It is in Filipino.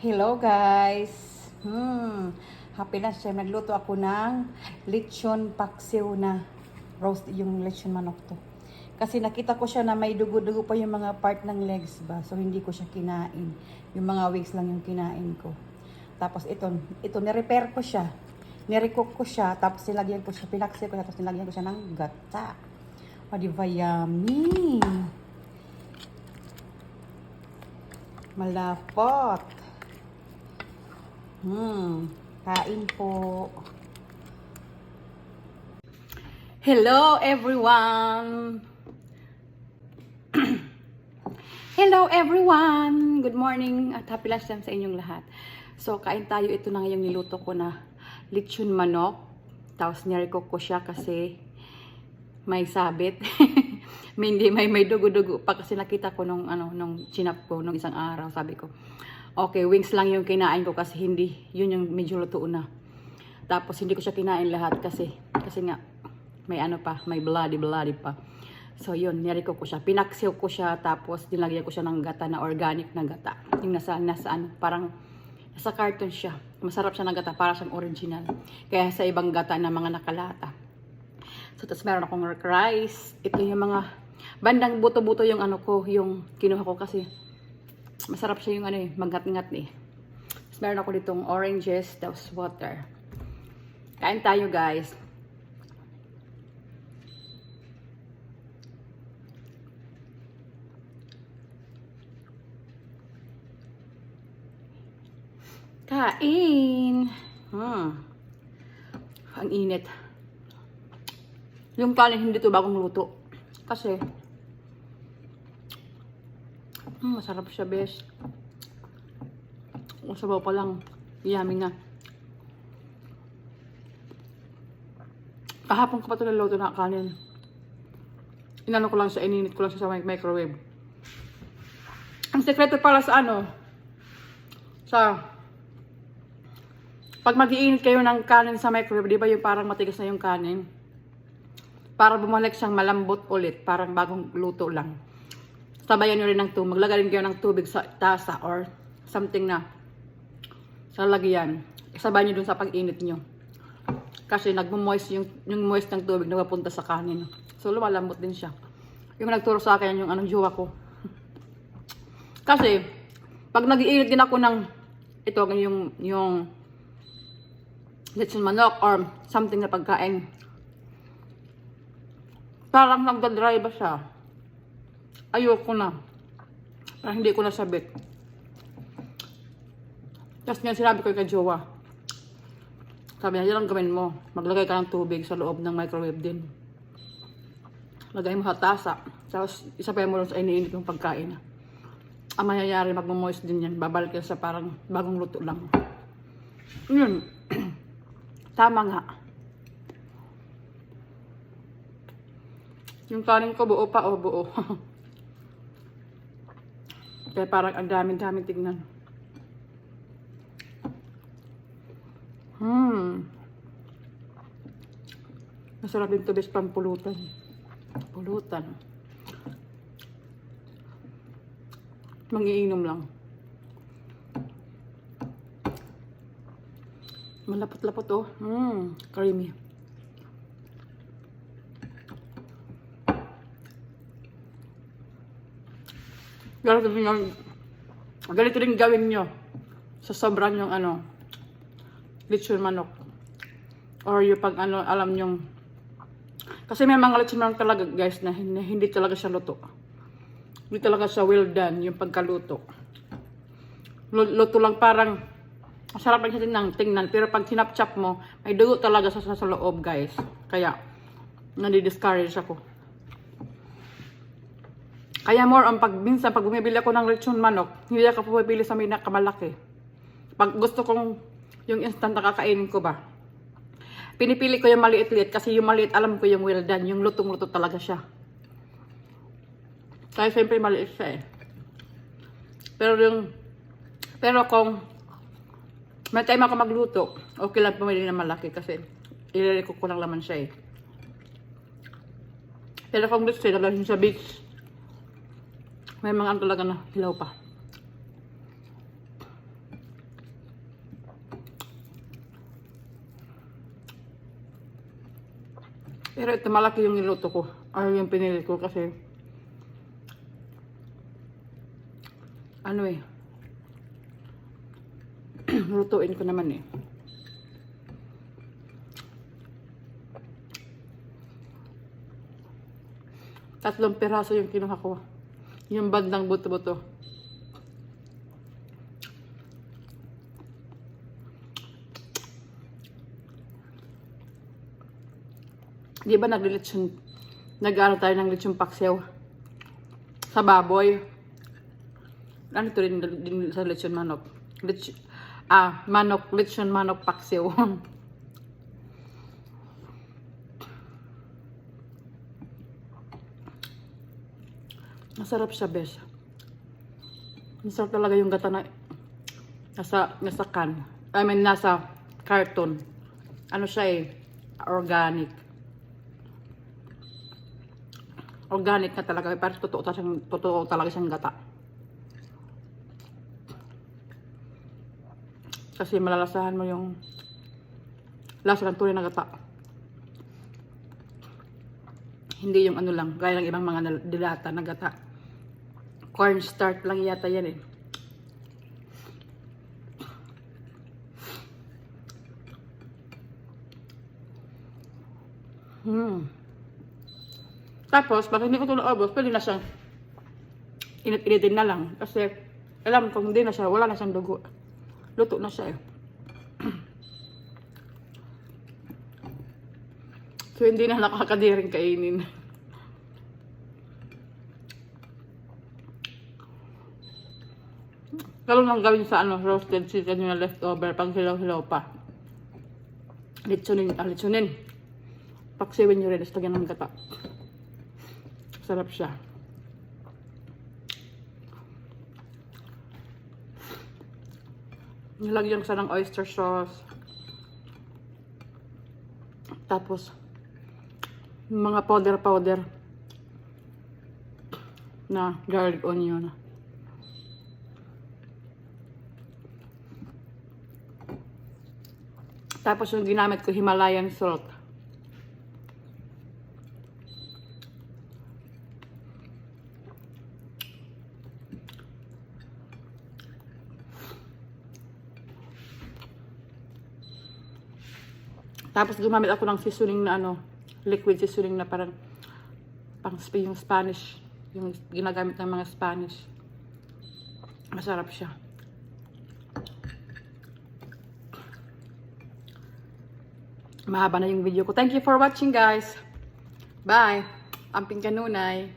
Hello guys! Happy na siya. Nagluto ako ng lechon paksiw na roast yung lechon manok to. Kasi nakita ko siya na may dugo-dugo pa yung mga part ng legs ba. So hindi ko siya kinain. Yung mga wings lang yung kinain ko. Tapos ito nirepair ko siya. Nirecook ko siya. Tapos nilagyan ko siya. Pinaksiw ko siya. Tapos nilagyan ko siya ng gata. O diba yummy! Malapot. Kain po. Hello everyone. Hello everyone. Good morning at happy lunch time sa inyong lahat. So kain tayo. Ito na ngayong niluto ko na lechon manok. Tapos nirecook ko siya kasi may sabit. may dugo-dugo pa kasi nakita ko nung chinap ko nung isang araw. Sabi ko, okay, wings lang yung kinain ko kasi hindi, yun yung medyo luto na. Tapos hindi ko siya kinain lahat kasi nga may may bloody pa. So yun, nirecook ko siya. Pinaksiw ko siya tapos dinlagyan ko siya ng gata na organic na gata. Yung parang nasa carton siya. Masarap siya ng gata, para siyang original. Kaya sa ibang gata na mga nakalata. So, tapos meron akong rice. Ito yung mga bandang buto-buto yung yung kinuha ko kasi masarap siya yung magat-ngat eh. Tapos meron ako ditong oranges, tapos water. Kain tayo guys. Kain! Ang init. Yung kanin hindi to bagong luto. Kasi masarap siya, bes. Ang sabaw pa lang. Yummy na. Kahapon ko pa ito naluto na kanin. Inano ko lang siya, ininit ko lang siya sa microwave. Ang sekreto pala sa pag mag-iinit kayo ng kanin sa microwave, di ba yung parang matigas na yung kanin? Para bumalik siyang malambot ulit, parang bagong luto lang. Sabayan nyo rin ng tubig. Maglagay rin kayo ng tubig sa tasa or something na sa lagyan. Sabayan nyo dun sa pag-init nyo. Kasi nagmo-moist yung moist ng tubig na mapunta sa kanin. So lumalambot din siya. Yung nagturo sa akin yung jowa ko. Kasi pag nag-iinit din ako ng yung lechon manok or something na pagkain, parang nagdadry ba siya? Ayoko na. Parang hindi ko nasabit. Tapos nga sinabi ko kay jowa. Sabi niya, yan ang gawin mo. Maglagay ka ng tubig sa loob ng microwave din. Lagay mo sa tasa. Tapos isapay mo lang sa iniinit yung pagkain. Ang mangyayari, magmo-moist din yan. Babalik yan sa parang bagong luto lang. Yun. Tama nga. Yung kanin ko buo pa o buo. Kaya parang ang dami-dami tignan. Masarap din ito bes pampulutan. Pulutan. Mangiinom lang. Malapot-lapot oh. Creamy. Ganito rin gawin nyo sa sobrang yung lechon manok. Or yung pag alam nyo. Kasi may mga lechon manok talaga guys na hindi talaga siya luto. Hindi talaga siya well done yung pagkaluto. Luto lang parang masarap lang siya tingnan. Pero pag sinap-chap mo, may dugo talaga sa loob guys. Kaya nadi-discourage ako. Kaya more minsan pag bumibili ako ng lechon manok, hindi ako pumipili sa pinakamalaki. Pag gusto kong yung instant na kakainin ko ba, pinipili ko yung maliit-liit kasi yung maliit alam ko yung well done, yung lutong-luto talaga siya. Kaya siyempre maliit siya eh. Pero kung may time ako magluto, okay lang pumili ng malaki kasi iliriko ko lang laman siya eh. Pero kung gusto nila sa beach, may mga talaga na hilaw pa. Pero ito malaki yung niluto ko. Ay, yung pinili ko kasi ano eh. Lutuin ko naman eh. Tatlong piraso yung kinuha ko. Yung bandang buto-buto. Di ba nag-aaral tayo ng lechon paksiw sa baboy? Ano ito din sa lechon manok? Lechon manok paksiw. Masarap siya, bes. Masarap talaga yung gata na nasa can. I mean, nasa carton. Ano siya eh, organic. Organic na talaga. Parang totoo talaga siyang gata. Kasi malalasahan mo yung lasa ng tunay na gata. Hindi yung ano lang, gaya ng ibang mga dilata na gata. Cornstarch lang yata yan eh. Tapos, pag hindi ko ito naubos, pwede na siyang init-initin na lang. Kasi, alam kung hindi na siya, wala na siyang dugo. Luto na siya eh. So, hindi na nakakadiring kainin. Kalo nang gawin sa roasted chicken yung leftover pag hilaw-hilaw pa. Litsunin. Paksiwin nyo rin, lagyan ng gata. Sarap siya. Nilagyan ko sa ng oyster sauce. Tapos, mga powder na garlic onion. Tapos yung ginamit ko, Himalayan salt. Tapos gumamit ako ng seasoning na liquid seasoning na parang yung Spanish. Yung ginagamit ng mga Spanish. Masarap siya. Mahaba na yung video ko. Thank you for watching, guys. Bye. Amping kanunay.